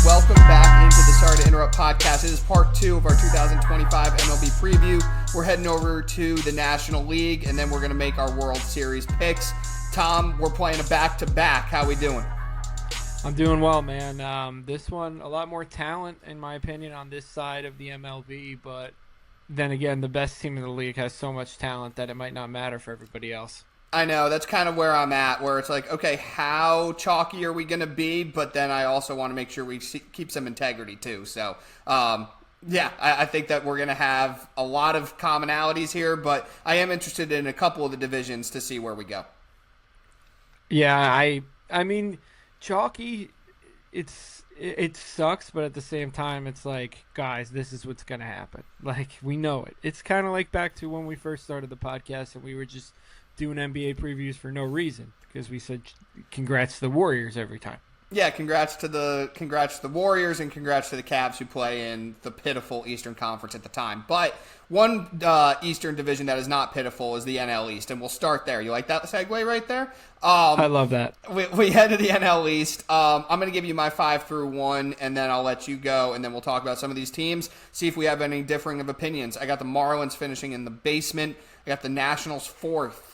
Welcome back into the Sorry to Interrupt podcast. This is part 2 of our 2025 MLB Preview. We're heading over to the National League, and then we're going to make our World Series picks. Tom, we're playing a back-to-back. How we doing? I'm doing well, man. This one, a lot more talent, in my opinion, on this side of the MLB, but then again, the best team in the league has so much talent that it might not matter for everybody else. I know, that's kind of where I'm at, where it's like, okay, how chalky are we going to be? But then I also want to make sure we keep some integrity too. So, I think that we're going to have a lot of commonalities here, but I am interested in a couple of the divisions to see where we go. Yeah, I mean, chalky, it sucks, but at the same time, it's like, guys, this is what's going to happen. Like, we know it. It's kind of like back to when we first started the podcast and we were just doing NBA previews for no reason because we said congrats to the Warriors every time. Yeah, congrats to the Warriors and congrats to the Cavs who play in the pitiful Eastern Conference at the time. But one Eastern division that is not pitiful is the NL East, and we'll start there. You like that segue right there? I love that. We head to the NL East. I'm going to give you my 5 through 1, and then I'll let you go, and then we'll talk about some of these teams, see if we have any differing of opinions. I got the Marlins finishing in the basement. I got the Nationals 4th.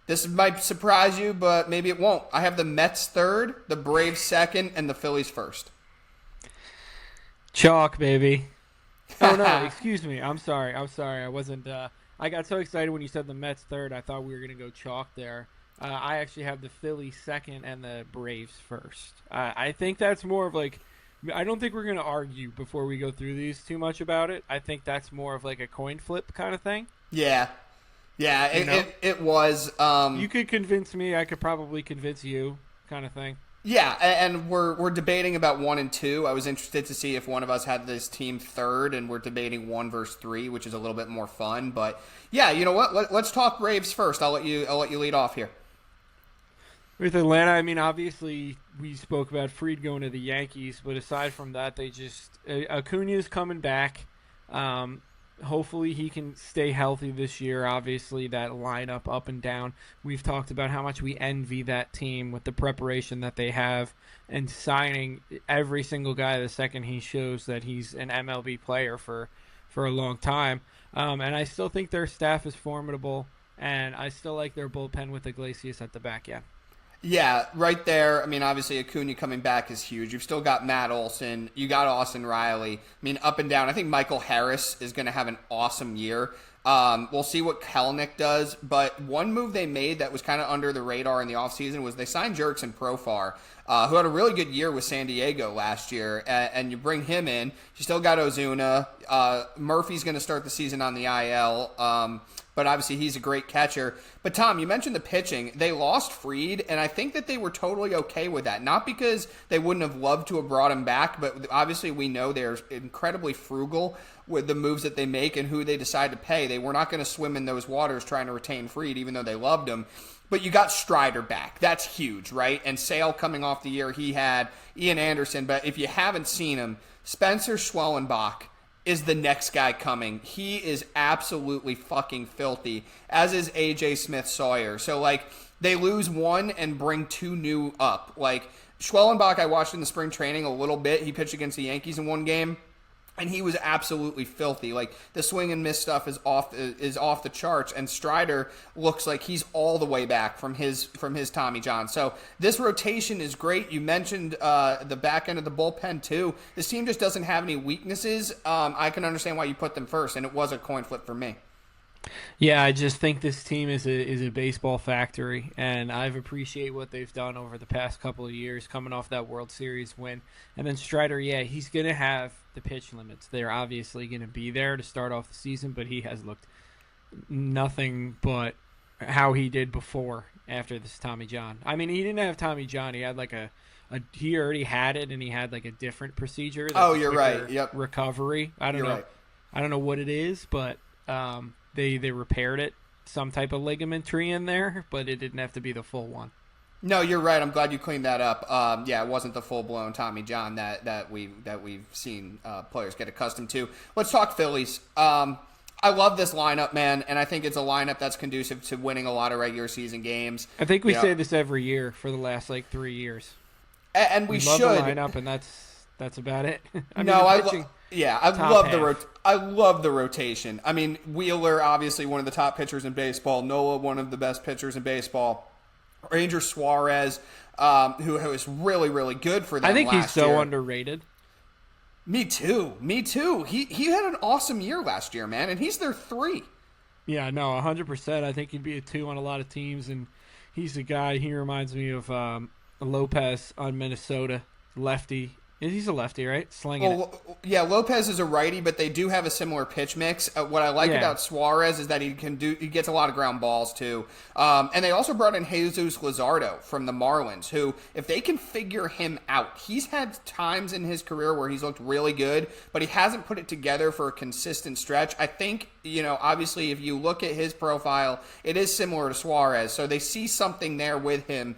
This might surprise you, but maybe it won't. I have the Mets 3rd, the Braves 2nd, and the Phillies 1st. Chalk, baby. Oh, no, excuse me. I'm sorry. I wasn't I got so excited when you said the Mets 3rd. I thought we were going to go chalk there. I actually have the Phillies 2nd and the Braves 1st. I think that's more of like, I don't think we're going to argue before we go through these too much about it. I think that's more of like a coin flip kind of thing. Yeah. Yeah, it was. You could convince me. I could probably convince you, kind of thing. Yeah, and we're debating about 1 and 2. I was interested to see if one of us had this team 3rd, and we're debating 1 versus 3, which is a little bit more fun. But yeah, you know what? Let's talk Braves first. I'll let you lead off here. With Atlanta, I mean, obviously we spoke about Fried going to the Yankees, but aside from that, they just Acuna's coming back. Hopefully he can stay healthy this year. Obviously, that lineup up and down. We've talked about how much we envy that team with the preparation that they have and signing every single guy the second he shows that he's an MLB player for a long time. And I still think their staff is formidable, and I still like their bullpen with Iglesias at the back end. Yeah, right there. I mean, obviously, Acuna coming back is huge. You've still got Matt Olson. You got Austin Riley. I mean, up and down. I think Michael Harris is going to have an awesome year. We'll see what Kelenic does. But one move they made that was kind of under the radar in the offseason was they signed Jurickson Profar, who had a really good year with San Diego last year. And you bring him in. You still got Ozuna. Murphy's going to start the season on the IL. But obviously he's a great catcher. But Tom, you mentioned the pitching. They lost Fried, and I think that they were totally okay with that. Not because they wouldn't have loved to have brought him back, but obviously we know they're incredibly frugal with the moves that they make and who they decide to pay. They were not going to swim in those waters trying to retain Fried, even though they loved him. But you got Strider back. That's huge, right? And Sale coming off the year he had, Ian Anderson. But if you haven't seen him, Spencer Schwellenbach is the next guy coming. He is absolutely fucking filthy, as is AJ Smith-Sawyer. So, like, they lose one and bring 2 new up. Like, Schwellenbach, I watched in the spring training a little bit. He pitched against the Yankees in one game, and he was absolutely filthy. Like, the swing and miss stuff is off the charts, and Strider looks like he's all the way back from his Tommy John. So this rotation is great. You mentioned the back end of the bullpen too. This team just doesn't have any weaknesses. I can understand why you put them first, and it was a coin flip for me. Yeah, I just think this team is a baseball factory, and I've appreciated what they've done over the past couple of years, coming off that World Series win. And then Strider, yeah, he's going to have the pitch limits. They're obviously going to be there to start off the season, but he has looked nothing but how he did before after this Tommy John. I mean, he didn't have Tommy John. He had like a he already had it, and he had like a different procedure. Oh, you're right. Yep. Recovery. I don't know. Right. I don't know what it is, but they repaired it, some type of ligamentary in there, but it didn't have to be the full one. No, you're right. I'm glad you cleaned that up. Yeah, it wasn't the full-blown Tommy John that we've seen players get accustomed to. Let's talk Phillies. I love this lineup, man, and I think it's a lineup that's conducive to winning a lot of regular season games. I think we say this every year for the last 3 years. And we love should. The lineup, and that's about it. I love the rotation. I mean, Wheeler, obviously one of the top pitchers in baseball. Nola, one of the best pitchers in baseball. Ranger Suarez, who was really, really good for them. I think he's so year. Underrated. Me too. He had an awesome year last year, man, and he's their 3. Yeah, no, 100%. I think he'd be a 2 on a lot of teams, and he's a guy. He reminds me of Lopez on Minnesota, lefty. He's a lefty, right? Slinging it. Yeah, Lopez is a righty, but they do have a similar pitch mix. What I like about Suarez is that he gets a lot of ground balls too. And they also brought in Jesus Luzardo from the Marlins, who, if they can figure him out, he's had times in his career where he's looked really good, but he hasn't put it together for a consistent stretch. I think, obviously if you look at his profile, it is similar to Suarez, so they see something there with him.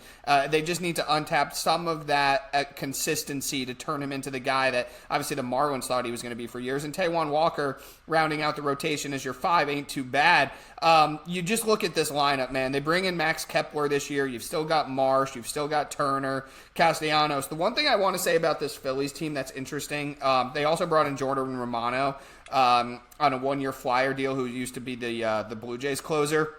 They just need to untap some of that consistency to turn him into the guy that obviously the Marlins thought he was going to be for years. And Taijuan Walker rounding out the rotation as your 5 ain't too bad. You just look at this lineup, man. They bring in Max Kepler this year. You've still got Marsh. You've still got Turner, Castellanos. The one thing I want to say about this Phillies team that's interesting, they also brought in Jordan Romano on a 1-year flyer deal, who used to be the Blue Jays closer.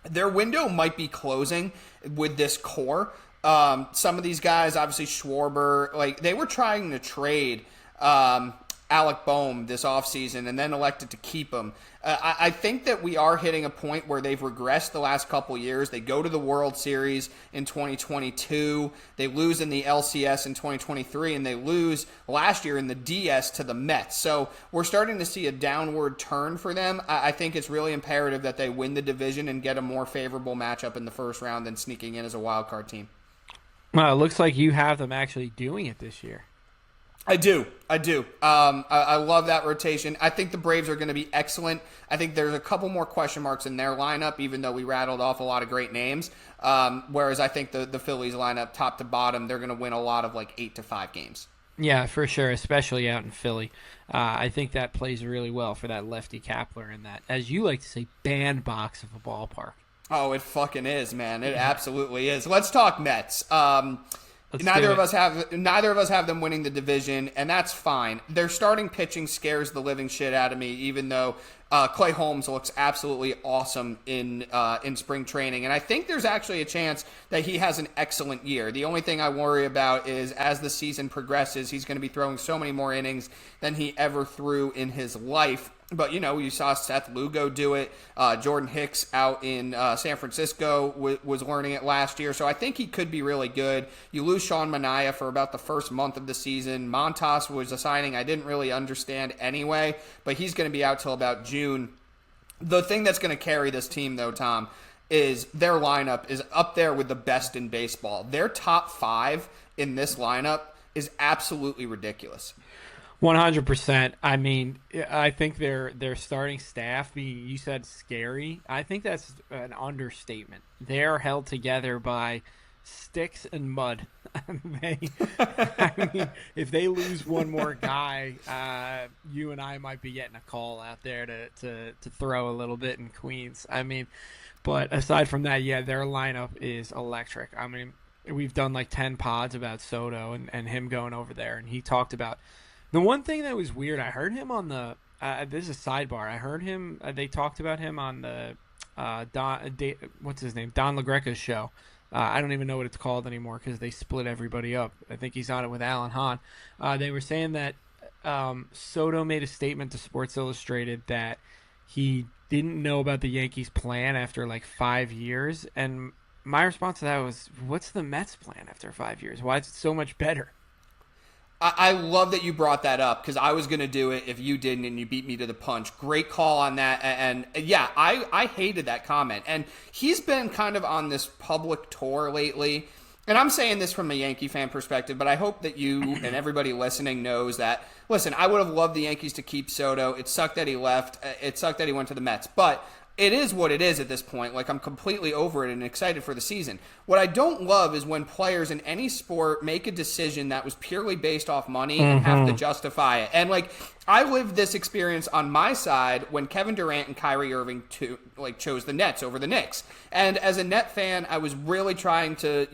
Their window might be closing with this core. Some of these guys, obviously Schwarber, they were trying to trade Alec Boehm this offseason and then elected to keep him. I think that we are hitting a point where they've regressed the last couple years. They go to the World Series in 2022. They lose in the LCS in 2023, and they lose last year in the DS to the Mets. So we're starting to see a downward turn for them. I think it's really imperative that they win the division and get a more favorable matchup in the first round than sneaking in as a wild card team. Well, it looks like you have them actually doing it this year. I do. I love that rotation. I think the Braves are going to be excellent. I think there's a couple more question marks in their lineup, even though we rattled off a lot of great names. Whereas I think the Phillies lineup, top to bottom, they're going to win a lot of 8-5 games. Yeah, for sure, especially out in Philly. I think that plays really well for that lefty Kepler in that, as you like to say, bandbox of a ballpark. Oh, it fucking is, man. It absolutely is. Let's talk Mets. Neither of us have them winning the division, and that's fine. Their starting pitching scares the living shit out of me, even though Clay Holmes looks absolutely awesome in spring training, and I think there's actually a chance that he has an excellent year. The only thing I worry about is as the season progresses, he's going to be throwing so many more innings than he ever threw in his life. But, you saw Seth Lugo do it. Jordan Hicks out in San Francisco was learning it last year. So I think he could be really good. You lose Sean Manaea for about the first month of the season. Montas was a signing I didn't really understand anyway, but he's going to be out till about June. The thing that's going to carry this team, though, Tom, is their lineup is up there with the best in baseball. Their top 5 in this lineup is absolutely ridiculous. 100%. I mean, I think their starting staff, you said scary. I think that's an understatement. They're held together by sticks and mud. I mean, if they lose one more guy, you and I might be getting a call out there to throw a little bit in Queens. I mean, but aside from that, yeah, their lineup is electric. I mean, we've done 10 pods about Soto and him going over there, and he talked about the one thing that was weird. I heard him on the this is a sidebar. I heard him. They talked about him on the what's his name, Don LaGreca's show. I don't even know what it's called anymore because they split everybody up. I think he's on it with Alan Hahn. They were saying that Soto made a statement to Sports Illustrated that he didn't know about the Yankees' plan after 5 years. And my response to that was, what's the Mets' plan after 5 years? Why is it so much better? I love that you brought that up because I was going to do it if you didn't and you beat me to the punch. Great call on that. And yeah, I hated that comment. And he's been kind of on this public tour lately. and I'm saying this from a Yankee fan perspective, but I hope that you and everybody listening knows that, listen, I would have loved the Yankees to keep Soto. It sucked that he left. It sucked that he went to the Mets. But it is what it is at this point. Like, I'm completely over it and excited for the season. What I don't love is when players in any sport make a decision that was purely based off money and have to justify it. And, like, I lived this experience on my side when Kevin Durant and Kyrie Irving chose the Nets over the Knicks. And as a Net fan, I was really trying to,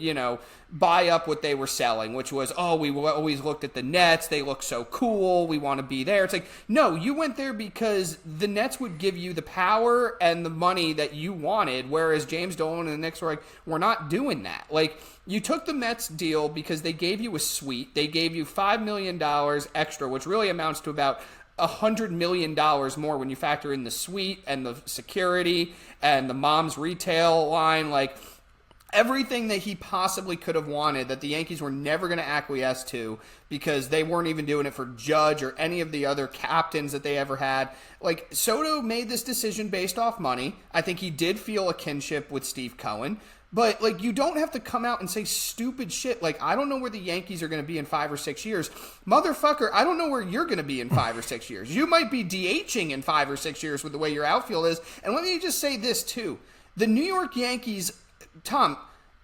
buy up what they were selling, which was, we always looked at the Nets. They look so cool. We want to be there. It's like, no, you went there because the Nets would give you the power and the money that you wanted, whereas James Dolan and the Knicks were like, we're not doing that. Like, you took the Mets deal because they gave you a suite. They gave you $5 million extra, which really amounts to about $100 million more when you factor in the suite and the security and the mom's retail line. Like, everything that he possibly could have wanted that the Yankees were never going to acquiesce to because they weren't even doing it for Judge or any of the other captains that they ever had. Like, Soto made this decision based off money. I think he did feel a kinship with Steve Cohen. But, like, you don't have to come out and say stupid shit. Like, I don't know where the Yankees are going to be in 5 or 6 years. Motherfucker, I don't know where you're going to be in 5 or 6 years. You might be DHing in 5 or 6 years with the way your outfield is. And let me just say this, too. The New York Yankees, Tom,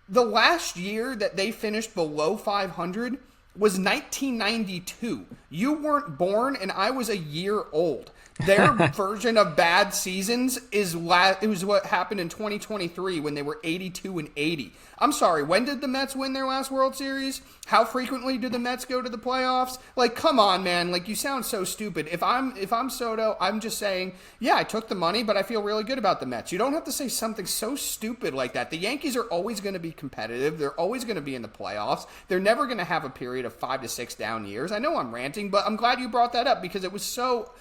the last year that they finished below 500 was 1992. You weren't born, and I was a year old. Their version of bad seasons it was what happened in 2023 when they were 82-80. I'm sorry, when did the Mets win their last World Series? How frequently do the Mets go to the playoffs? Like, come on, man. Like, you sound so stupid. If I'm Soto, I'm just saying, yeah, I took the money, but I feel really good about the Mets. You don't have to say something so stupid like that. The Yankees are always going to be competitive. They're always going to be in the playoffs. They're never going to have a period of 5 to 6 down years. I know I'm ranting, but I'm glad you brought that up because it was so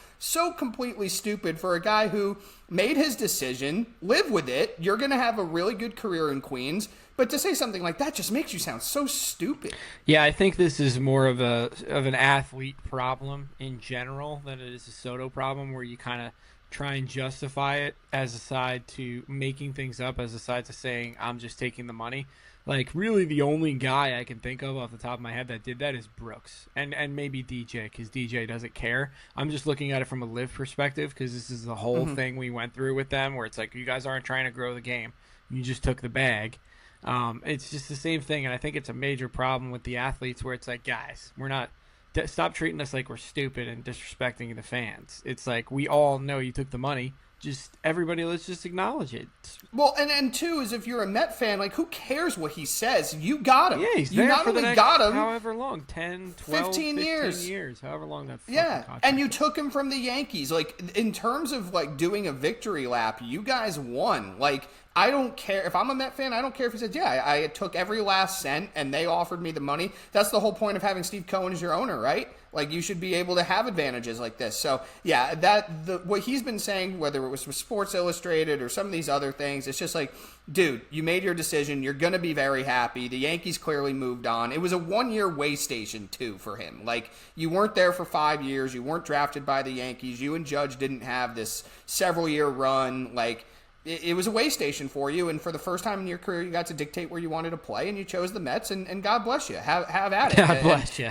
completely stupid for a guy who made his decision, live with it. You're going to have a really good career in Queens, but to say something like that just makes you sound so stupid. Yeah, I think this is more of an athlete problem in general than it is a Soto problem, where you kind of try and justify it as a side to making things up, as a side to saying I'm just taking the money. Like, really, the only guy I can think of off the top of my head that did that is Brooks and maybe DJ, because DJ doesn't care. I'm just looking at it from a live perspective because this is the whole thing we went through with them, where it's like, you guys aren't trying to grow the game. You just took the bag. It's just the same thing, and I think it's a major problem with the athletes where it's like, guys, we're not – stop treating us like we're stupid and disrespecting the fans. It's like, we all know you took the money. Just everybody, let's just acknowledge it. Well, and two is, if you're a Met fan, like, who cares what he says? You got him. Yeah, he's you there not for only the next got him, however long, 10, 12, 15 years, however long that fucking contract and you is. took him from the Yankees. Like, in terms of, like, doing a victory lap, you guys won. Like, I don't care. If I'm a Met fan, I don't care if he said, yeah, I took every last cent and they offered me the money. That's the whole point of having Steve Cohen as your owner, right? Like, you should be able to have advantages like this. So, yeah, what he's been saying, whether it was with Sports Illustrated or some of these other things, it's just like, dude, you made your decision. You're going to be very happy. The Yankees clearly moved on. It was a 1-year way station, too, for him. Like, you weren't there for 5 years. You weren't drafted by the Yankees. You and Judge didn't have this several-year run. Like, it was a way station for you, and for the first time in your career, you got to dictate where you wanted to play, and you chose the Mets, and God bless you. Have at it. God bless you.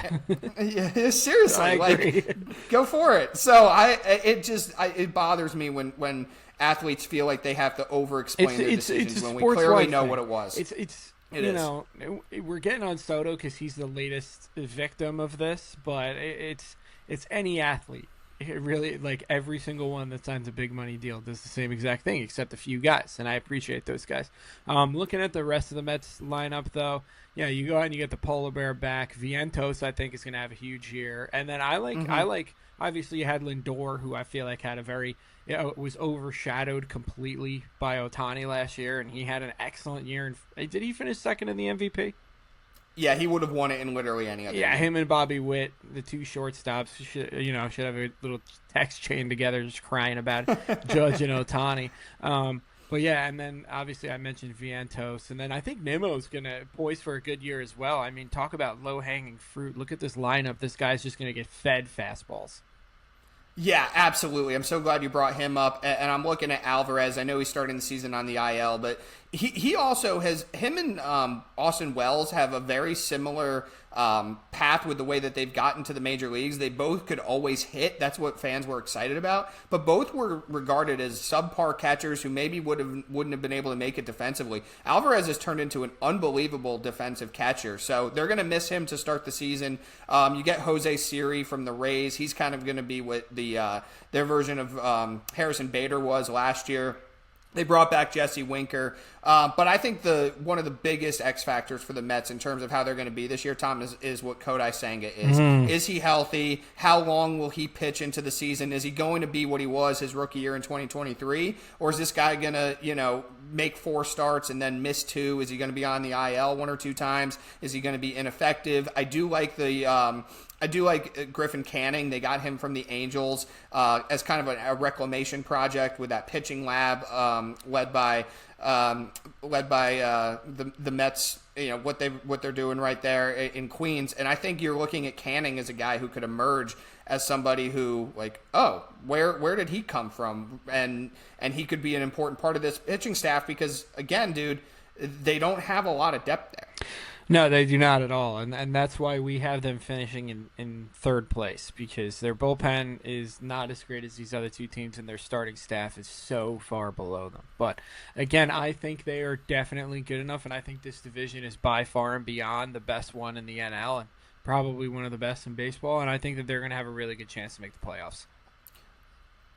Yeah, seriously, I agree. Go for it. So it bothers me when athletes feel like they have to over-explain their decisions when we clearly know what it was. We're getting on Soto because he's the latest victim of this, but it's any athlete. It really, like, every single one that signs a big money deal does the same exact thing, except a few guys, and I appreciate those guys. Looking at the rest of the Mets lineup, though, yeah, you go out and you get the Polar Bear back. Vientos, I think, is going to have a huge year, and then I like. Obviously, you had Lindor, who I feel like had was overshadowed completely by Ohtani last year, and he had an excellent year. Did he finish second in the MVP? Yeah, he would have won it in literally any other Yeah, game. him and Bobby Witt, the two shortstops, should have a little text chain together just crying about Judge and Ohtani. But yeah, and then obviously I mentioned Vientos, and then I think Nimmo's going to poise for a good year as well. I mean, talk about low-hanging fruit. Look at this lineup. This guy's just going to get fed fastballs. Yeah, absolutely. I'm so glad you brought him up. And I'm looking at Alvarez. I know he's starting the season on the IL, but He also has him and Austin Wells have a very similar path with the way that they've gotten to the major leagues. They both could always hit. That's what fans were excited about. But both were regarded as subpar catchers who maybe wouldn't have been able to make it defensively. Alvarez has turned into an unbelievable defensive catcher. So they're going to miss him to start the season. You get Jose Siri from the Rays. He's kind of going to be what their version of Harrison Bader was last year. They brought back Jesse Winker. But I think one of the biggest X factors for the Mets in terms of how they're going to be this year, Tom, is what Kodai Senga is. Is he healthy? How long will he pitch into the season? Is he going to be what he was his rookie year in 2023? Or is this guy going to, make 4 starts and then miss 2? Is he going to be on the IL 1 or 2 times? Is he going to be ineffective? I do like Griffin Canning. They got him from the Angels as kind of a reclamation project with that pitching lab led by the Mets. What they're doing right there in Queens. And I think you're looking at Canning as a guy who could emerge as somebody who, where did he come from? And he could be an important part of this pitching staff because, again, dude, they don't have a lot of depth there. No, they do not at all, and that's why we have them finishing in third place, because their bullpen is not as great as these other 2 teams, and their starting staff is so far below them. But, again, I think they are definitely good enough, and I think this division is by far and beyond the best one in the NL, and probably one of the best in baseball, and I think that they're going to have a really good chance to make the playoffs.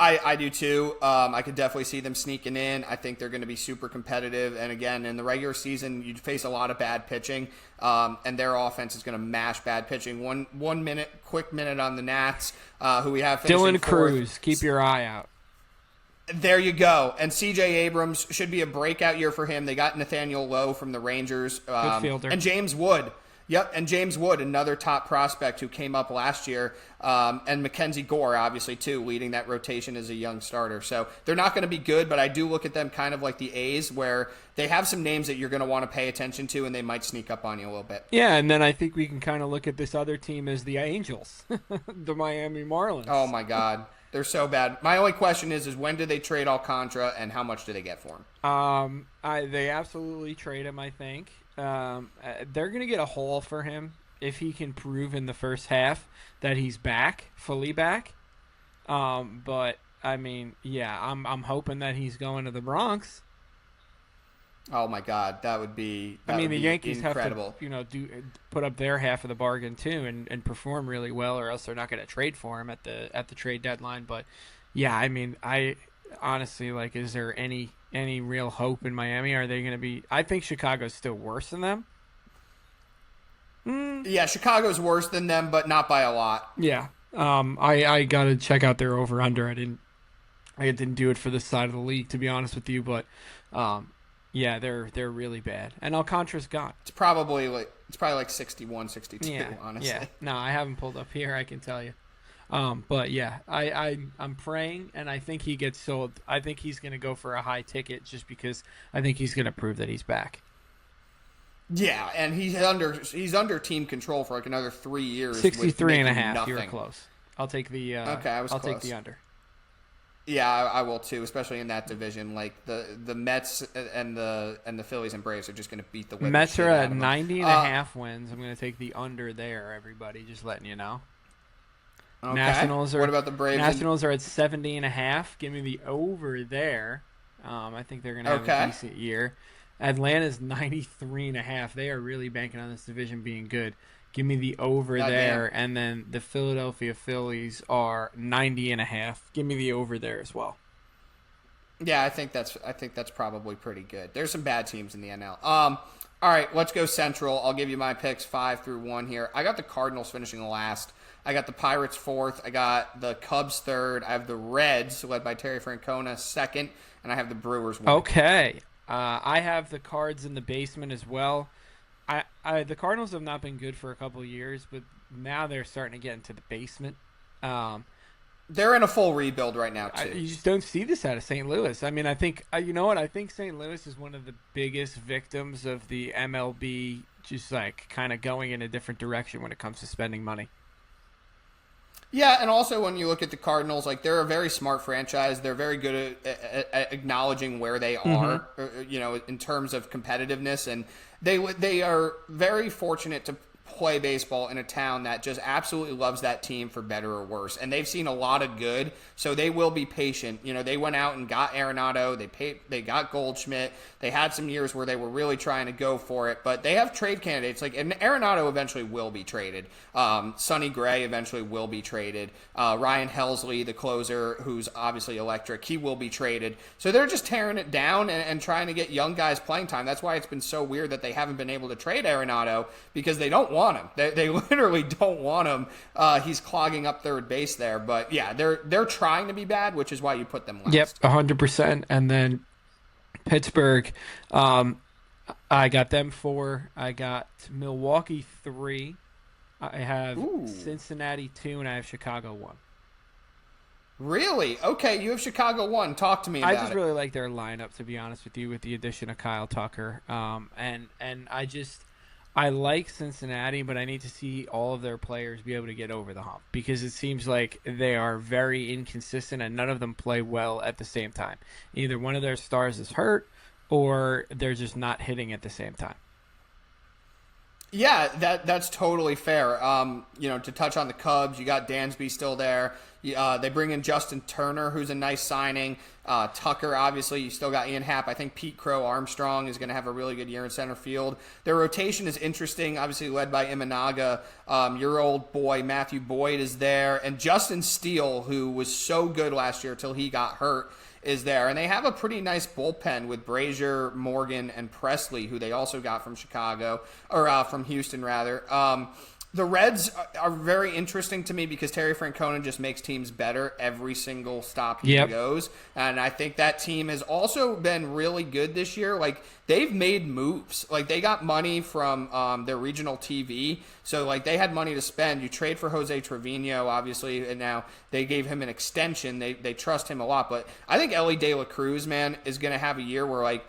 I do too. I could definitely see them sneaking in. I think they're going to be super competitive. And again, in the regular season, you'd face a lot of bad pitching, and their offense is going to mash bad pitching. Quick minute on the Nats, who we have finishing Dylan Cruz, keep your eye out. There you go. And C.J. Abrams should be a breakout year for him. They got Nathaniel Lowe from the Rangers. Good fielder. And James Wood. Yep, and James Wood, another top prospect who came up last year, and Mackenzie Gore, obviously, too, leading that rotation as a young starter. So they're not going to be good, but I do look at them kind of like the A's, where they have some names that you're going to want to pay attention to, and they might sneak up on you a little bit. Yeah, and then I think we can kind of look at this other team as the Angels, the Miami Marlins. Oh, my God. They're so bad. My only question is when do they trade Alcantara, and how much do they get for him? They absolutely trade him, I think. They're going to get a haul for him if he can prove in the first half that he's fully back. But I mean, yeah, I'm hoping that he's going to the Bronx. Oh my God, that would be. The Yankees incredible. have to, put up their half of the bargain too, and perform really well, or else they're not going to trade for him at the trade deadline. But yeah, I mean, I honestly is there any real hope in Miami? Are they going to be? I think Chicago's still worse than them. Yeah, Chicago's worse than them, but not by a lot. Yeah. I got to check out their over under. I didn't do it for this side of the league, to be honest with you, but yeah, they're really bad. And Alcantara's gone. It's probably like 61, 62, yeah, honestly. Yeah. No, I haven't pulled up here, I can tell you. But yeah, I'm praying, and I think he gets sold. I think he's going to go for a high ticket just because I think he's going to prove that he's back. Yeah, and he's under team control for like another 3 years. 63.5. You're close. I'll take the I'll take the under. Yeah, I will too, especially in that division. Like the Mets and the Phillies and Braves are just going to beat the Mets are at 90.5 wins. I'm going to take the under there. Everybody, just letting you know. Okay. Nationals are. What about the Braves? Nationals are at 70.5. Give me the over there. I think they're going to have a decent year. Atlanta's 93.5. They are really banking on this division being good. Give me the over there, and then the Philadelphia Phillies are 90.5. Give me the over there as well. Yeah, I think that's probably pretty good. There's some bad teams in the NL. All right, let's go Central. I'll give you my picks 5 through 1 here. I got the Cardinals finishing last. I got the Pirates 4th. I got the Cubs 3rd. I have the Reds, led by Terry Francona, 2nd, and I have the Brewers 1. Okay. I have the Cards in the basement as well. The Cardinals have not been good for a couple of years, but now they're starting to get into the basement. They're in a full rebuild right now, too. You just don't see this out of St. Louis. I mean, I think, you know what? I think St. Louis is one of the biggest victims of the MLB just kind of going in a different direction when it comes to spending money. Yeah, and also when you look at the Cardinals, like they're a very smart franchise. They're very good at acknowledging where they are, in terms of competitiveness, and they are very fortunate to play baseball in a town that just absolutely loves that team for better or worse. And they've seen a lot of good, so they will be patient. They went out and got Arenado, they got Goldschmidt. They had some years where they were really trying to go for it, but they have trade candidates. And Arenado eventually will be traded. Sonny Gray eventually will be traded. Ryan Helsley, the closer, who's obviously electric, he will be traded. So they're just tearing it down and trying to get young guys playing time. That's why it's been so weird that they haven't been able to trade Arenado, because they don't want him. They literally don't want him. He's clogging up third base there. But yeah, they're trying to be bad, which is why you put them last. Yep, 100%. And then Pittsburgh, I got them 4. I got Milwaukee 3. I have Cincinnati 2, and I have Chicago 1. Really? Okay, you have Chicago 1. Talk to me about it. I just really like their lineup, to be honest with you, with the addition of Kyle Tucker. And I like Cincinnati, but I need to see all of their players be able to get over the hump, because it seems like they are very inconsistent and none of them play well at the same time. Either one of their stars is hurt or they're just not hitting at the same time. Yeah, that's totally fair. To touch on the Cubs, you got Dansby still there. They bring in Justin Turner, who's a nice signing. Tucker, obviously, you still got Ian Happ. I think Pete Crow-Armstrong is going to have a really good year in center field. Their rotation is interesting, obviously led by Imanaga. Your old boy, Matthew Boyd, is there. And Justin Steele, who was so good last year till he got hurt, is there. And they have a pretty nice bullpen with Brazier, Morgan, and Presley, who they also got from from Houston, rather. The Reds are very interesting to me because Terry Francona just makes teams better every single stop he goes. And I think that team has also been really good this year. Like, they've made moves. Like, they got money from their regional TV. So, like, they had money to spend. You trade for Jose Trevino, obviously, and now they gave him an extension. They trust him a lot. But I think Ellie De La Cruz, man, is going to have a year where, like,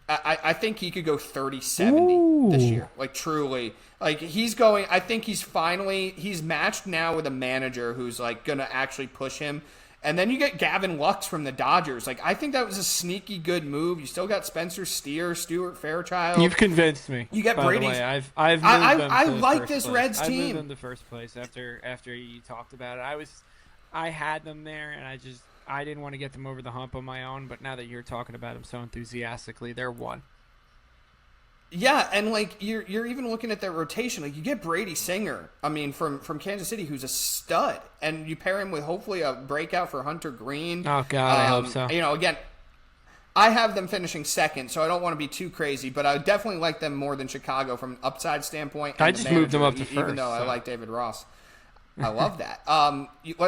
I think he could go 30-70 this year. Like, truly. Like, I think he's matched now with a manager who's, like, going to actually push him. And then you get Gavin Lux from the Dodgers. Like, I think that was a sneaky good move. You still got Spencer Steer, Stuart Fairchild. You've convinced me. You get Brady. I've moved them I to like this place. Reds team. I moved them to first place after you talked about it. I had them there, and I didn't want to get them over the hump on my own, but now that you're talking about them so enthusiastically, they're 1. Yeah, and like you're even looking at their rotation. Like, you get Brady Singer, from Kansas City, who's a stud, and you pair him with hopefully a breakout for Hunter Green. Oh God, I hope so. Again, I have them finishing second, so I don't want to be too crazy, but I definitely like them more than Chicago from an upside standpoint. I just moved them up to first, even though I like David Ross. I love that.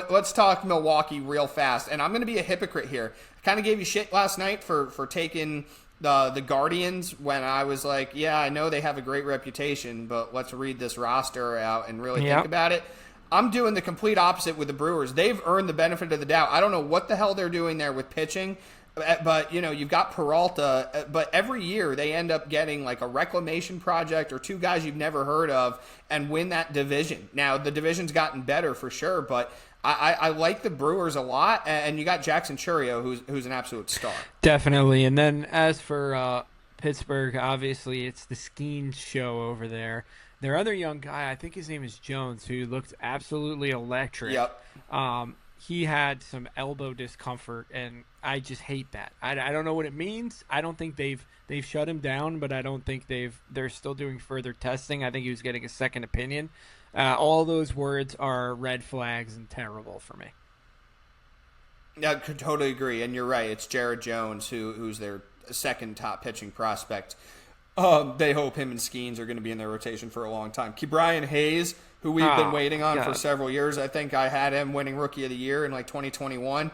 Let's talk Milwaukee real fast, and I'm going to be a hypocrite here. I kind of gave you shit last night for taking the Guardians when I was like, yeah, I know they have a great reputation, but let's read this roster out and really think about it. I'm doing the complete opposite with the Brewers. They've earned the benefit of the doubt. I don't know what the hell they're doing there with pitching, but you've got Peralta, but every year they end up getting like a reclamation project or 2 guys you've never heard of and win that division. Now, the division's gotten better for sure, but I like the Brewers a lot, and you got Jackson Chourio, who's an absolute star. Definitely. And then as for Pittsburgh, obviously it's the Skeens show over there. Their other young guy, I think his name is Jones, who looked absolutely electric. Yep. He had some elbow discomfort, and I just hate that. I don't know what it means. I don't think they've shut him down, but I don't think they're still doing further testing. I think he was getting a second opinion. All those words are red flags and terrible for me. Yeah, I could totally agree, and you're right. It's Jared Jones, who's their second top pitching prospect. They hope him and Skeens are going to be in their rotation for a long time. Ke'Bryan Hayes, who we've been waiting on for several years. I think I had him winning Rookie of the Year in like 2021.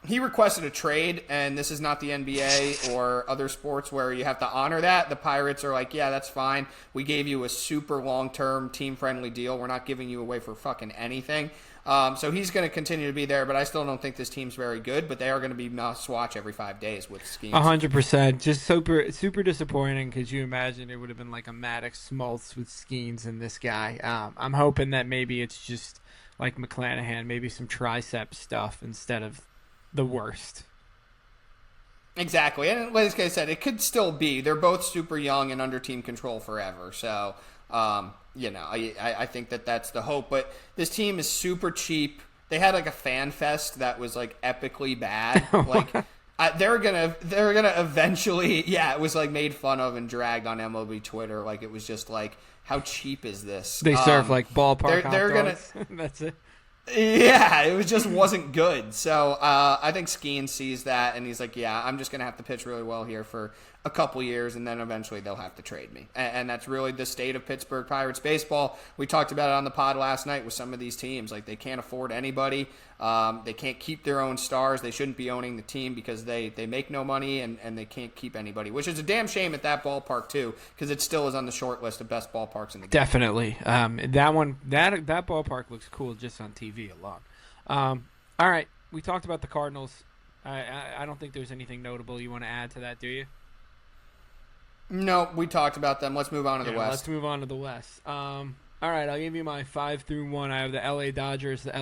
He requested a trade, and this is not the NBA or other sports where you have to honor that. The Pirates are like, yeah, that's fine. We gave you a super long-term, team-friendly deal. We're not giving you away for fucking anything. So he's going to continue to be there, but I still don't think this team's very good. But they are going to be must-watch every 5 days with Skeens. 100%. Just super disappointing. Could you imagine it would have been like a Maddox Smoltz with Skeens and this guy? I'm hoping that maybe it's just like McClanahan, maybe some tricep stuff instead of the worst. Exactly. And like I said, it could still be. They're both super young and under team control forever. So, I think that's the hope. But this team is super cheap. They had like a fan fest that was like epically bad. Like they're gonna eventually, it was like made fun of and dragged on MLB Twitter. Like it was just like, how cheap is this? They serve like ballpark hot they're dogs. That's it. Yeah, it just wasn't good. So I think Skeen sees that, and he's like, yeah, I'm just going to have to pitch really well here for a couple years, and then eventually they'll have to trade me. And that's really the state of Pittsburgh Pirates baseball. We talked about it on the pod last night with some of these teams. Like, they can't afford anybody. They can't keep their own stars. They shouldn't be owning the team because they make no money, and they can't keep anybody, which is a damn shame at that ballpark, too, because it still is on the short list of best ballparks in the game. Definitely. That ballpark looks cool just on TV alone. All right, we talked about the Cardinals. I don't think there's anything notable you want to add to that, do you? No, we talked about them. Let's move on to the West. Let's move on to the West. All right, I'll give you my 5 through 1. I have the LA Dodgers, and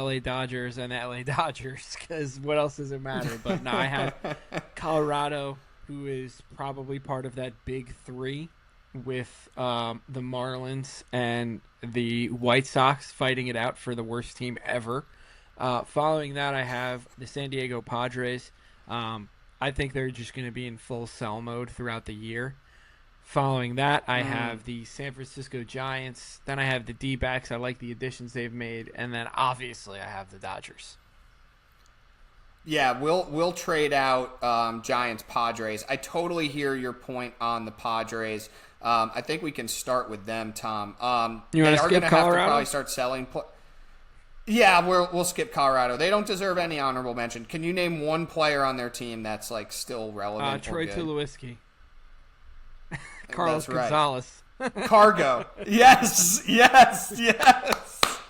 the LA Dodgers, because what else does it matter? But no, I have Colorado, who is probably part of that big three with the Marlins and the White Sox fighting it out for the worst team ever. Following that, I have the San Diego Padres. I think they're just going to be in full sell mode throughout the year. Following that, I have the San Francisco Giants. Then I have the D-backs. I like the additions they've made. And then, obviously, I have the Dodgers. Yeah, we'll trade out Giants-Padres. I totally hear your point on the Padres. I think we can start with them, Tom. You want to skip Colorado? Have to probably start selling. Yeah, we'll skip Colorado. They don't deserve any honorable mention. Can you name one player on their team that's like still relevant? Troy or good? Tulowitzki. Carlos Gonzalez. Cargo. Yes.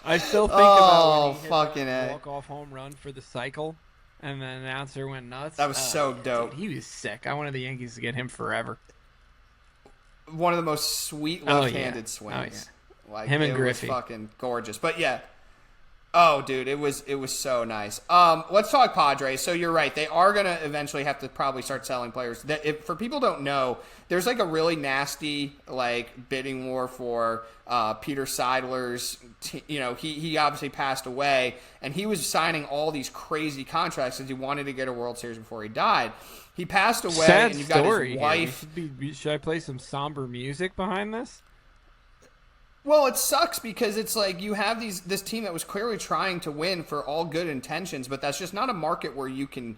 I still think about when he fucking hit the walk-off home run for the cycle, and the announcer went nuts. That was so dope. Dude, he was sick. I wanted the Yankees to get him forever. One of the most sweet left-handed swings. Like, him and Griffey. It was fucking gorgeous. But yeah. Oh, dude, it was so nice. Let's talk Padres. So you're right. They are going to eventually have to probably start selling players. For people who don't know, there's like a really nasty like bidding war for Peter Seidler's. He obviously passed away, and he was signing all these crazy contracts because he wanted to get a World Series before he died. He passed away, Sad and you've story got his wife. Should I play some somber music behind this? Well, it sucks because it's like you have this team that was clearly trying to win for all good intentions, but that's just not a market where you can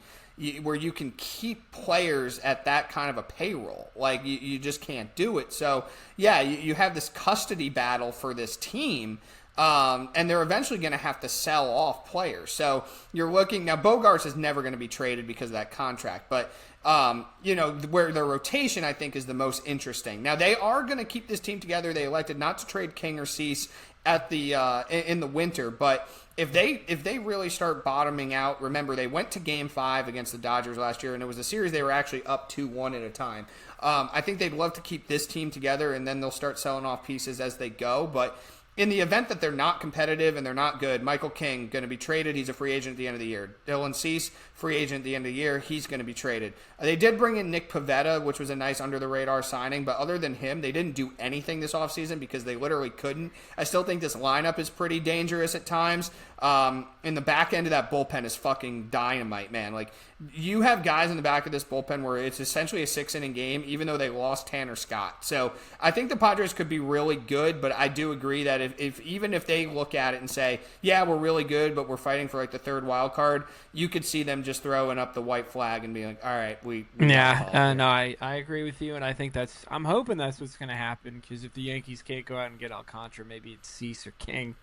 keep players at that kind of a payroll. Like you just can't do it. So yeah, you have this custody battle for this team. And they're eventually going to have to sell off players. So you're looking now. Bogarts is never going to be traded because of that contract, but where their rotation I think is the most interesting. Now they are going to keep this team together. They elected not to trade King or Cease at the in the winter, but if they really start bottoming out, remember they went to Game 5 against the Dodgers last year, and it was a series they were actually up 2-1 at a time. I think they'd love to keep this team together, and then they'll start selling off pieces as they go, but. In the event that they're not competitive and they're not good, Michael King going to be traded. He's a free agent at the end of the year. Dylan Cease, free agent at the end of the year. He's going to be traded. They did bring in Nick Pivetta, which was a nice under-the-radar signing, but other than him, they didn't do anything this offseason because they literally couldn't. I still think this lineup is pretty dangerous at times. In the back end of that bullpen is fucking dynamite, man. Like, you have guys in the back of this bullpen where it's essentially a 6-inning game, even though they lost Tanner Scott. So I think the Padres could be really good, but I do agree that even if they look at it and say, yeah, we're really good, but we're fighting for like the third wild card, you could see them just throwing up the white flag and being like, all right, I agree with you, and I think I'm hoping that's what's going to happen, because if the Yankees can't go out and get Alcantara, maybe it's Cease or King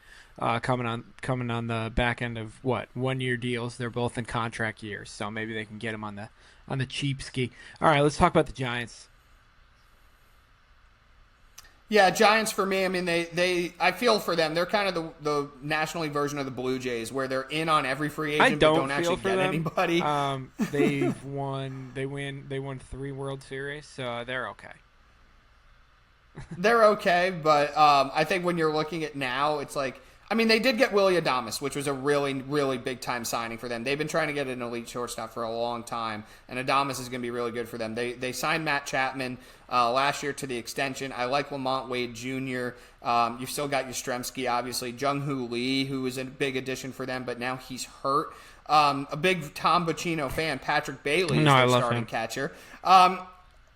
coming on the back end of 1-year deals. They're both in contract years, so maybe they can get him on the cheap ski. All right, let's talk about the Giants. Yeah, Giants for me. I mean, I feel for them. They're kind of the National League version of the Blue Jays, where they're in on every free agent but don't actually get anybody. They won 3 World Series, so they're okay. They're okay, but I think when you're looking at now, it's like I mean, they did get Willie Adames, which was a really, really big-time signing for them. They've been trying to get an elite shortstop for a long time, and Adames is going to be really good for them. They signed Matt Chapman last year to the extension. I like Lamont Wade Jr. You've still got Yastrzemski, obviously. Jung-Hoo Lee, who is a big addition for them, but now he's hurt. A big Tom Bocino fan, Patrick Bailey, is their starting catcher.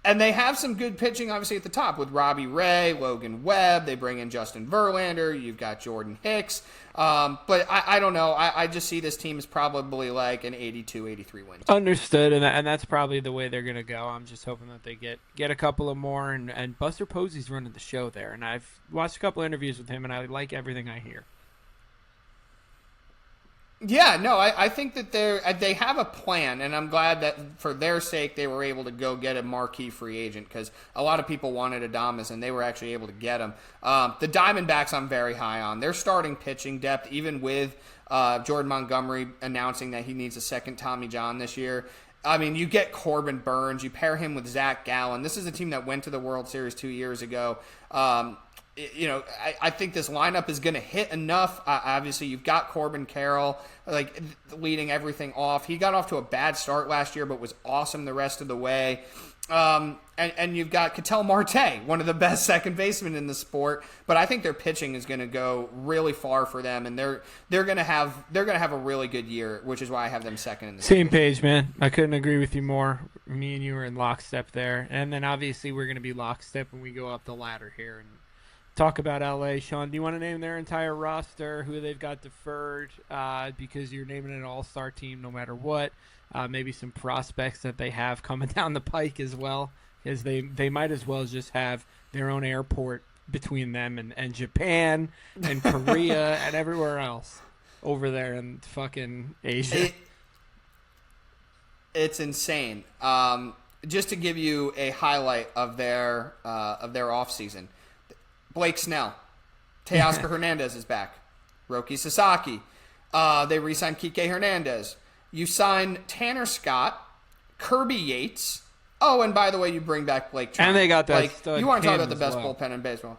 And they have some good pitching, obviously, at the top with Robbie Ray, Logan Webb. They bring in Justin Verlander. You've got Jordan Hicks. But I don't know. I just see this team as probably like an 82, 83 win. Understood, and that's probably the way they're going to go. I'm just hoping that they get a couple of more. And Buster Posey's running the show there. And I've watched a couple of interviews with him, and I like everything I hear. Yeah, no, I think that they have a plan, and I'm glad that for their sake they were able to go get a marquee free agent because a lot of people wanted Adames, and they were actually able to get him. The Diamondbacks I'm very high on. Their starting pitching depth, even with Jordan Montgomery announcing that he needs a second Tommy John this year. I mean, you get Corbin Burns, you pair him with Zach Gallen. This is a team that went to the World Series 2 years ago. I think this lineup is going to hit enough. Obviously, you've got Corbin Carroll leading everything off. He got off to a bad start last year, but was awesome the rest of the way. And you've got Ketel Marte, one of the best second basemen in the sport. But I think their pitching is going to go really far for them, and they're going to have a really good year, which is why I have them second in the same page, man. I couldn't agree with you more. Me and you are in lockstep there, and then obviously we're going to be lockstep when we go up the ladder here and talk about LA. Sean, do you want to name their entire roster, who they've got deferred, because you're naming an all-star team no matter what, maybe some prospects that they have coming down the pike as well, because they might as well just have their own airport between them and Japan and Korea and everywhere else over there in fucking Asia. It's insane. Just to give you a highlight of their offseason, Blake Snell, Teoscar Hernandez is back. Roki Sasaki. They re-signed Kike Hernandez. You sign Tanner Scott, Kirby Yates. Oh, and by the way, you bring back Blake Trump. And they got that. You want to talk about the best bullpen in baseball?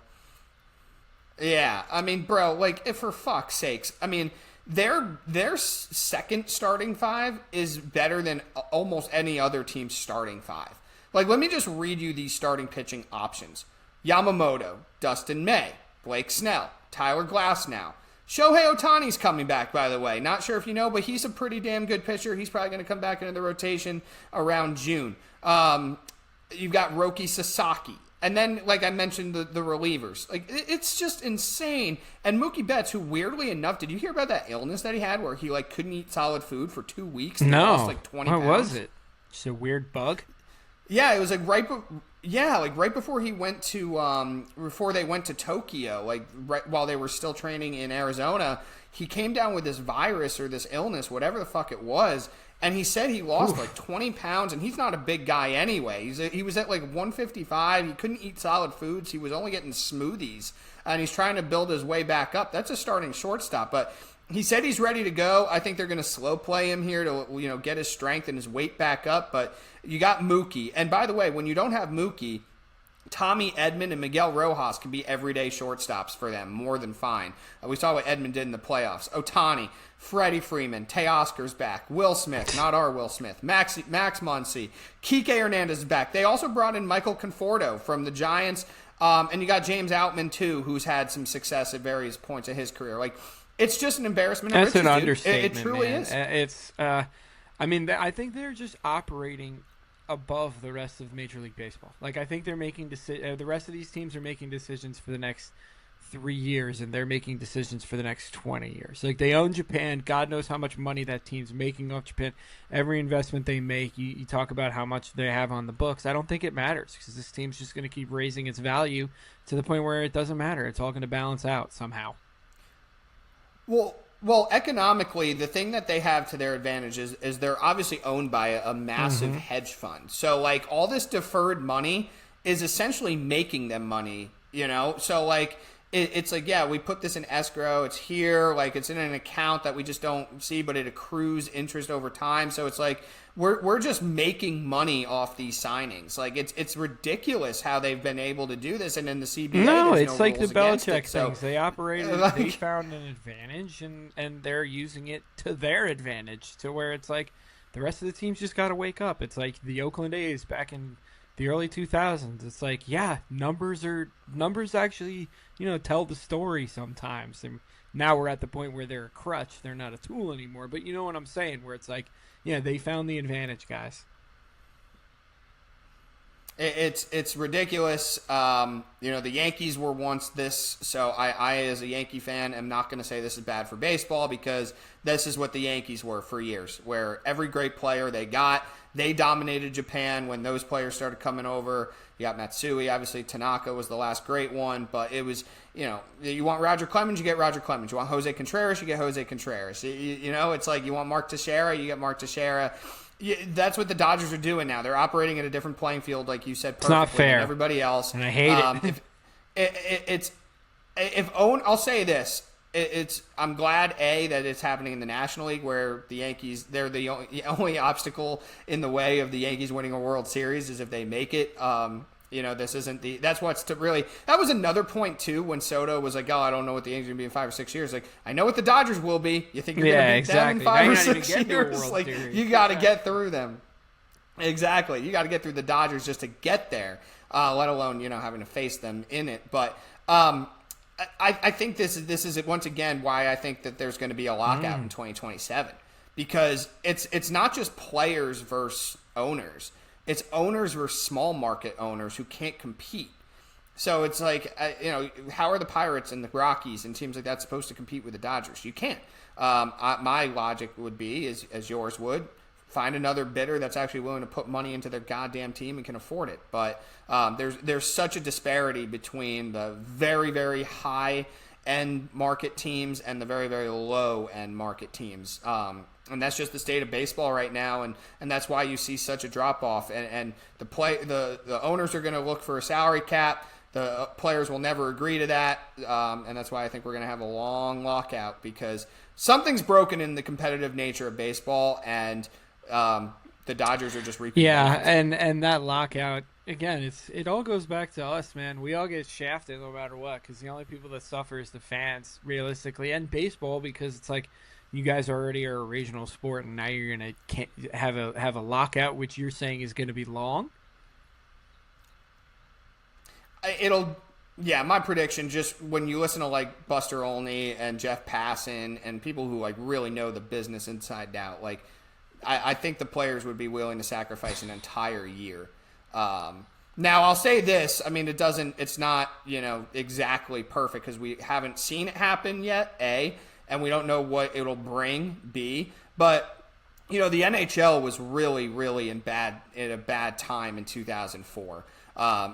Yeah, I mean, bro, if for fuck's sakes, I mean, their second starting five is better than almost any other team's starting five. Let me just read you these starting pitching options. Yamamoto, Dustin May, Blake Snell, Tyler Glasnow. Shohei Ohtani's coming back, by the way. Not sure if you know, but he's a pretty damn good pitcher. He's probably going to come back into the rotation around June. You've got Roki Sasaki. And then, like I mentioned, the relievers. It's just insane. And Mookie Betts, who weirdly enough, did you hear about that illness that he had where he couldn't eat solid food for 2 weeks? And no. Lost 20 pounds? What was it? Just a weird bug? Yeah, it was right before he went to before they went to Tokyo, right while they were still training in Arizona, he came down with this virus or this illness, whatever the fuck it was, and he said he lost 20 pounds, and he's not a big guy anyway. He was at 155. He couldn't eat solid foods. He was only getting smoothies, and he's trying to build his way back up. That's a starting shortstop, but he said he's ready to go. I think they're going to slow play him here to get his strength and his weight back up. But you got Mookie. And by the way, when you don't have Mookie, Tommy Edman and Miguel Rojas can be everyday shortstops for them, more than fine. We saw what Edman did in the playoffs. Ohtani, Freddie Freeman, Teoscar's back, Will Smith, not our Will Smith, Max Muncy, Kike Hernandez is back. They also brought in Michael Conforto from the Giants, and you got James Outman too, who's had some success at various points of his career. It's just an embarrassment. That's an understatement. It truly man. is. It's. I think they're just operating above the rest of Major League Baseball. I think they're making the rest of these teams are making decisions for the next 3 years, and they're making decisions for the next 20 years. They own Japan. God knows how much money that team's making off Japan. Every investment they make, you talk about how much they have on the books. I don't think it matters because this team's just going to keep raising its value to the point where it doesn't matter. It's all going to balance out somehow. Well, economically, the thing that they have to their advantage is they're obviously owned by a massive hedge fund. So, all this deferred money is essentially making them money, So, it's like, yeah, we put this in escrow. It's here. Like, it's in an account that we just don't see, but it accrues interest over time. So it's like we're just making money off these signings. Like, it's ridiculous how they've been able to do this. And in the CBA, No, there's it's no like the rules against Belichick it. So, things. They operated, like, they found an advantage, and they're using it to their advantage, to where it's like the rest of the teams just got to wake up. It's like the Oakland A's back in the early 2000s. It's like, yeah, numbers actually, tell the story sometimes. And now we're at the point where they're a crutch. They're not a tool anymore. But you know what I'm saying, where it's like, yeah, they found the advantage, guys. It's ridiculous. The Yankees were once this, so I as a Yankee fan am not going to say this is bad for baseball, because this is what the Yankees were for years, where every great player they dominated Japan when those players started coming over. You got Matsui, obviously Tanaka was the last great one, but it was, you want Roger Clemens, you get Roger Clemens. You want Jose Contreras, you get Jose Contreras. It's like you want Mark Teixeira, you get Mark Teixeira. Yeah, that's what the Dodgers are doing now. They're operating at a different playing field, like you said, perfectly, it's not fair. than everybody else. And I hate it. I'll say this. I'm glad, that it's happening in the National League, where the Yankees, they're the only obstacle in the way of the Yankees winning a World Series is if they make it. This isn't that was another point too, when Soto was like, oh, I don't know what the Yankees are going to be in 5 or 6 years. Like, I know what the Dodgers will be. You think you're going to beat them in 5 or 6 years? Like, you got to get through them. Exactly. You got to get through the Dodgers just to get there, let alone, having to face them in it. But, I think this is once again why I think that there's going to be a lockout in 2027, because it's not just players versus owners. It's owners versus small market owners who can't compete. So it's like, how are the Pirates and the Rockies and teams like that supposed to compete with the Dodgers? You can't. My logic would be, as yours would, find another bidder that's actually willing to put money into their goddamn team and can afford it. But there's such a disparity between the very, very high-end market teams and the very, very low-end market teams. And that's just the state of baseball right now, and that's why you see such a drop-off. And the owners are going to look for a salary cap. The players will never agree to that, and that's why I think we're going to have a long lockout, because something's broken in the competitive nature of baseball, and the Dodgers are just reaping. Yeah, and that lockout, again, it all goes back to us, man. We all get shafted no matter what, because the only people that suffer is the fans, realistically, and baseball, because it's like, you guys already are a regional sport, and now you're going to have a lockout, which you're saying is going to be long? My prediction, just when you listen to like Buster Olney and Jeff Passan and people who like really know the business inside out, like I think the players would be willing to sacrifice an entire year. Now I'll say this, it's not, exactly perfect, because we haven't seen it happen yet, A, and we don't know what it'll bring, B, but the NHL was really, really in a bad time in 2004.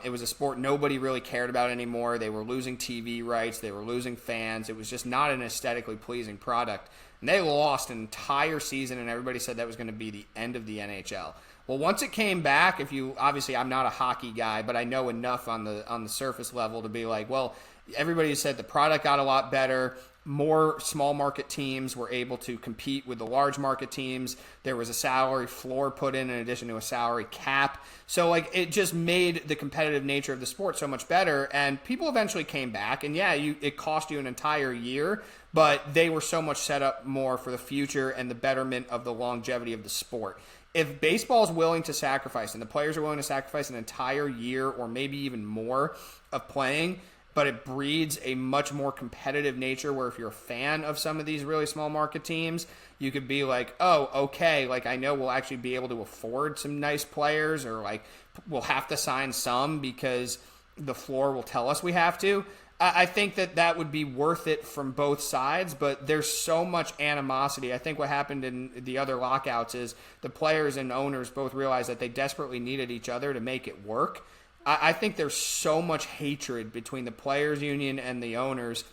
It was a sport nobody really cared about anymore. They were losing TV rights. They were losing fans. It was just not an aesthetically pleasing product. And they lost an entire season, and everybody said that was going to be the end of the NHL. Well, once it came back, obviously I'm not a hockey guy, but I know enough on the surface level to be like, well, everybody said the product got a lot better. More small market teams were able to compete with the large market teams. There was a salary floor put in addition to a salary cap. So it just made the competitive nature of the sport so much better. And people eventually came back. And it cost you an entire year, but they were so much set up more for the future and the betterment of the longevity of the sport. If baseball is willing to sacrifice, and the players are willing to sacrifice an entire year or maybe even more of playing, but it breeds a much more competitive nature where if you're a fan of some of these really small market teams, you could be like, oh, okay, like I know we'll actually be able to afford some nice players, or like we'll have to sign some because the floor will tell us we have to. I think that would be worth it from both sides, but there's so much animosity. I think what happened in the other lockouts is the players and owners both realized that they desperately needed each other to make it work. I think there's so much hatred between the players union and the owners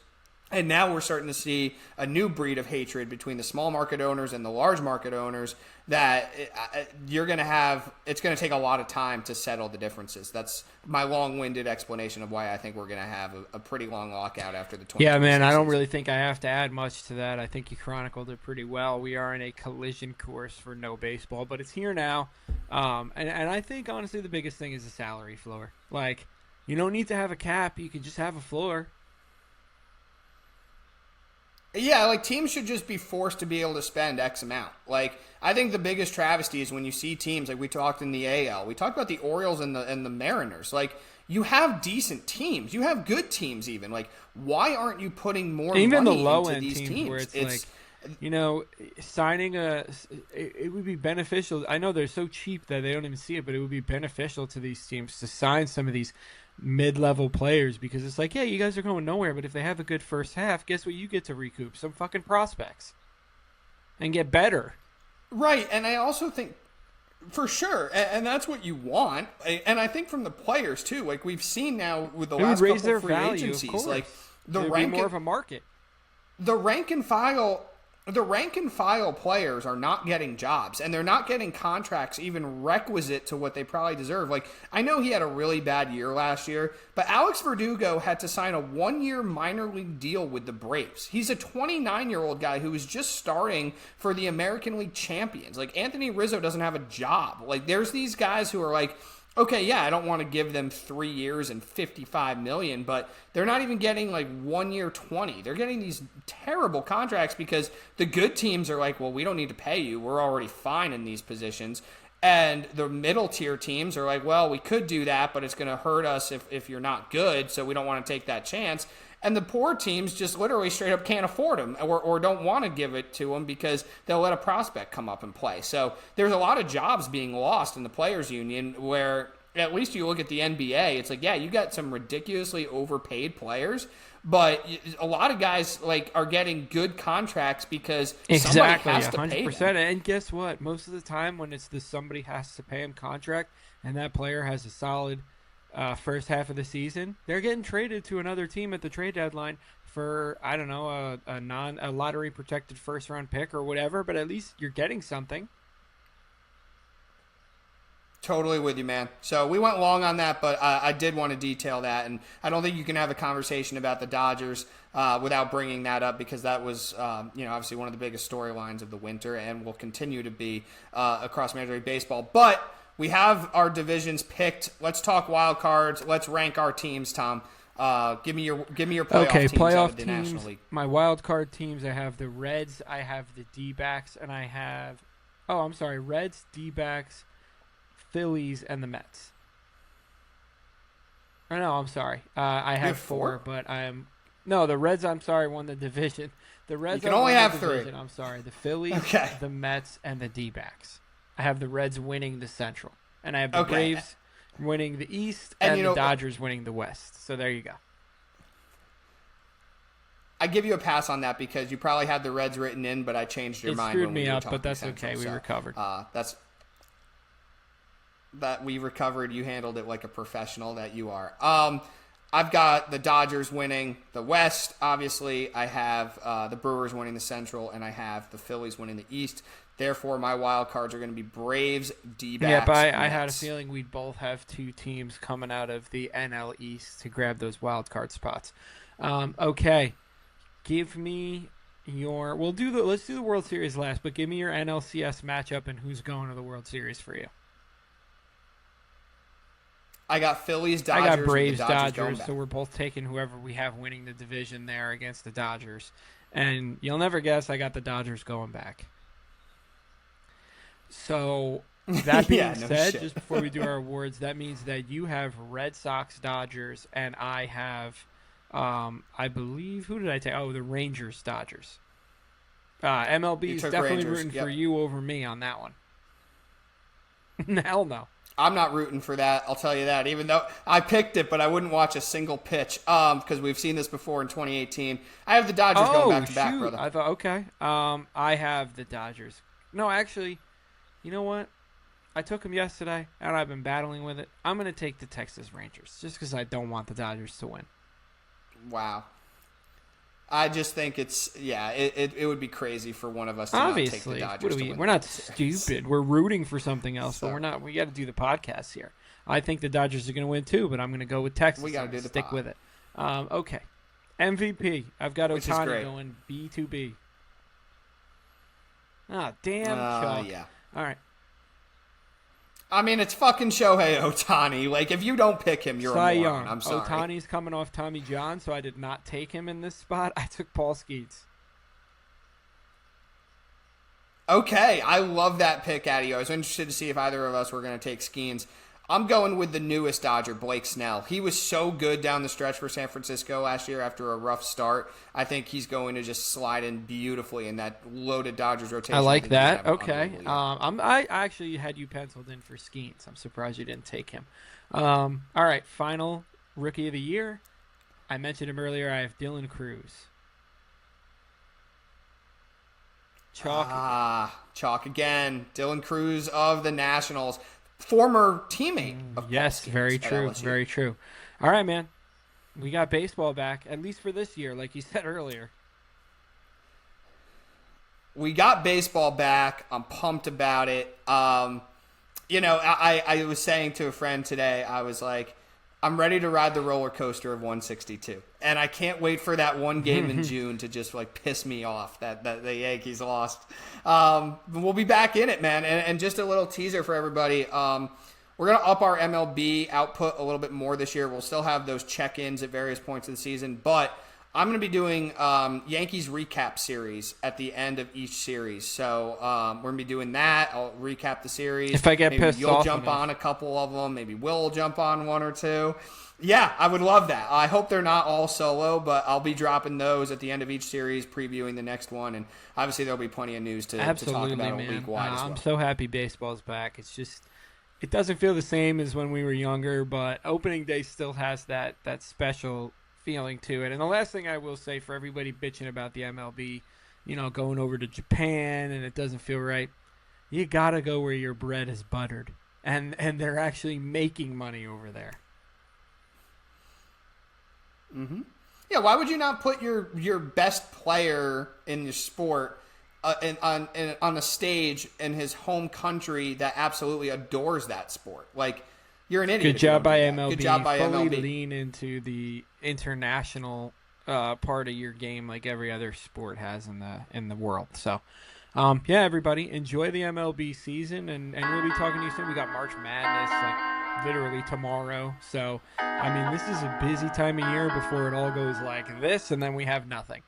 And now we're starting to see a new breed of hatred between the small market owners and the large market owners that you're going to have. It's going to take a lot of time to settle the differences. That's my long-winded explanation of why I think we're going to have a pretty long lockout after the 2026 Yeah, man, I don't season. really think I have to add much to that. I think you chronicled it pretty well. We are in a collision course for no baseball, but it's here now. And I think, honestly, the biggest thing is the salary floor. Like, you don't need to have a cap. You can just have a floor. Yeah, like teams should just be forced to be able to spend X amount. Like I think the biggest travesty is when you see teams like we talked in the AL. We talked about the Orioles and the Mariners. Like you have decent teams, you have good teams. Even like why aren't you putting more even money the low into end these teams? where it's like, you know, signing it would be beneficial. I know they're so cheap that they don't even see it, but it would be beneficial to these teams to sign some of these mid-level players because it's like, yeah, you guys are going nowhere, but if they have a good first half, guess what? You get to recoup some fucking prospects and get better. Right, and I also think for sure, and that's what you want. And I think from the players too. Like we've seen now with the It last would raise couple their of free value, agencies, of course. like the It would rank be more of a market. the rank and file players are not getting jobs, and they're not getting contracts even requisite to what they probably deserve. Like I know he had a really bad year last year, but Alex Verdugo had to sign a 1-year minor league deal with the Braves. He's a 29-year-old guy who is just starting for the American League champions. Like Anthony Rizzo doesn't have a job. Like there's these guys who are like, okay, yeah, I don't want to give them 3 years and $55 million, but they're not even getting like 1 year 20. They're getting these terrible contracts because the good teams are like, well, we don't need to pay you. We're already fine in these positions. And the middle tier teams are like, well, we could do that, but it's going to hurt us if you're not good, so we don't want to take that chance. And the poor teams just literally straight up can't afford them or don't want to give it to them because they'll let a prospect come up and play. So there's a lot of jobs being lost in the players union where at least you look at the NBA, it's like, yeah, you got some ridiculously overpaid players, but a lot of guys like are getting good contracts because somebody has to pay them. And guess what? Most of the time when it's the somebody has to pay him contract and that player has a solid first half of the season, they're getting traded to another team at the trade deadline for, I don't know, a lottery protected first round pick or whatever, but at least you're getting something. Totally with you, man. So we went long on that, but I did want to detail that, and I don't think you can have a conversation about the Dodgers without bringing that up because that was, obviously one of the biggest storylines of the winter and will continue to be across Major League Baseball. But we have our divisions picked. Let's talk wild cards. Let's rank our teams, Tom. Give me your playoff teams out of the National League. My wild card teams, I have the Reds, I have the D-backs, and I have Reds, D-backs, Phillies, and the Mets. Or no, I'm sorry. I have four, but the Reds, won the division. The Reds, you can only have three. I'm sorry. The Phillies, the Mets, and the D-backs. I have the Reds winning the Central. And I have the Braves winning the East and the Dodgers winning the West. So there you go. I give you a pass on that because you probably had the Reds written in, but I changed your mind. It screwed me up, but that's Central, okay. We recovered. That we recovered. You handled it like a professional that you are. I've got the Dodgers winning the West. Obviously, I have the Brewers winning the Central, and I have the Phillies winning the East. Therefore, my wild cards are going to be Braves, D-backs. Yeah, but I had a feeling we'd both have two teams coming out of the NL East to grab those wild card spots. Okay, give me your. Let's do the World Series last, but give me your NLCS matchup and who's going to the World Series for you. I got Phillies, Dodgers. I got Braves, Dodgers. So we're both taking whoever we have winning the division there against the Dodgers. And you'll never guess I got the Dodgers going back. So that being said, just before we do our awards, that means that you have Red Sox, Dodgers, and I have, I believe, who did I take? Oh, the Rangers, Dodgers. MLB is definitely rooting for you over me on that one. Hell no. I'm not rooting for that, I'll tell you that, even though I picked it, but I wouldn't watch a single pitch because we've seen this before in 2018. I have the Dodgers going back-to-back, brother. I thought, okay. I have the Dodgers. No, actually, you know what? I took them yesterday, and I've been battling with it. I'm going to take the Texas Rangers just because I don't want the Dodgers to win. Wow. I just think it would be crazy for one of us to Obviously, not take the Dodgers to win. We're not stupid. We're rooting for something else, but we're not. We got to do the podcast here. I think the Dodgers are going to win too, but I'm going to go with Texas. We got to do the stick pod. with it. Okay, MVP. I've got Which is Ohtani great. going B2B. Ah, damn, Chuck. Yeah. All right. I mean, it's fucking Shohei Ohtani. Like, if you don't pick him, you're Cy a moron. Young. I'm sorry. Ohtani's coming off Tommy John, so I did not take him in this spot. I took Paul Skeets. Okay, I love that pick out of you. I was interested to see if either of us were going to take Skeens. I'm going with the newest Dodger, Blake Snell. He was so good down the stretch for San Francisco last year after a rough start. I think he's going to just slide in beautifully in that loaded Dodgers rotation. I like that. Have Okay. I actually had you penciled in for Skeens. I'm surprised you didn't take him. All right, final Rookie of the Year. I mentioned him earlier. I have Dylan Cruz. Chalk again. Dylan Cruz of the Nationals. Former teammate of Yes, Paul very Skeens at true. LSU. Very true. All right, man. We got baseball back, at least for this year, like you said earlier. We got baseball back. I'm pumped about it. I was saying to a friend today, I was like, I'm ready to ride the roller coaster of 162. And I can't wait for that one game in June to just like piss me off that the Yankees lost. We'll be back in it, man. And just a little teaser for everybody. We're going to up our MLB output a little bit more this year. We'll still have those check-ins at various points of the season, but I'm going to be doing Yankees recap series at the end of each series. So we're going to be doing that. I'll recap the series. If I get maybe pissed you'll off jump enough. on a couple of them. Maybe Will jump on one or two. Yeah, I would love that. I hope they're not all solo, but I'll be dropping those at the end of each series, previewing the next one. And obviously there'll be plenty of news to talk Absolutely, about man. league-wide as well. I'm so happy baseball's back. It's just, it doesn't feel the same as when we were younger, but opening day still has that special feeling to it. And the last thing I will say for everybody bitching about the MLB, going over to Japan and it doesn't feel right, you gotta go where your bread is buttered, and they're actually making money over there. Mm-hmm. Yeah, why would you not put your best player in your sport on a stage in his home country that absolutely adores that sport? Like, you're an idiot. Good job by that. MLB. Good job by Fully MLB. lean into the international part of your game, like every other sport has in the world. So, yeah, everybody, enjoy the MLB season, and we'll be talking to you soon. We got March Madness, like literally tomorrow. So, I mean, this is a busy time of year before it all goes like this, and then we have nothing.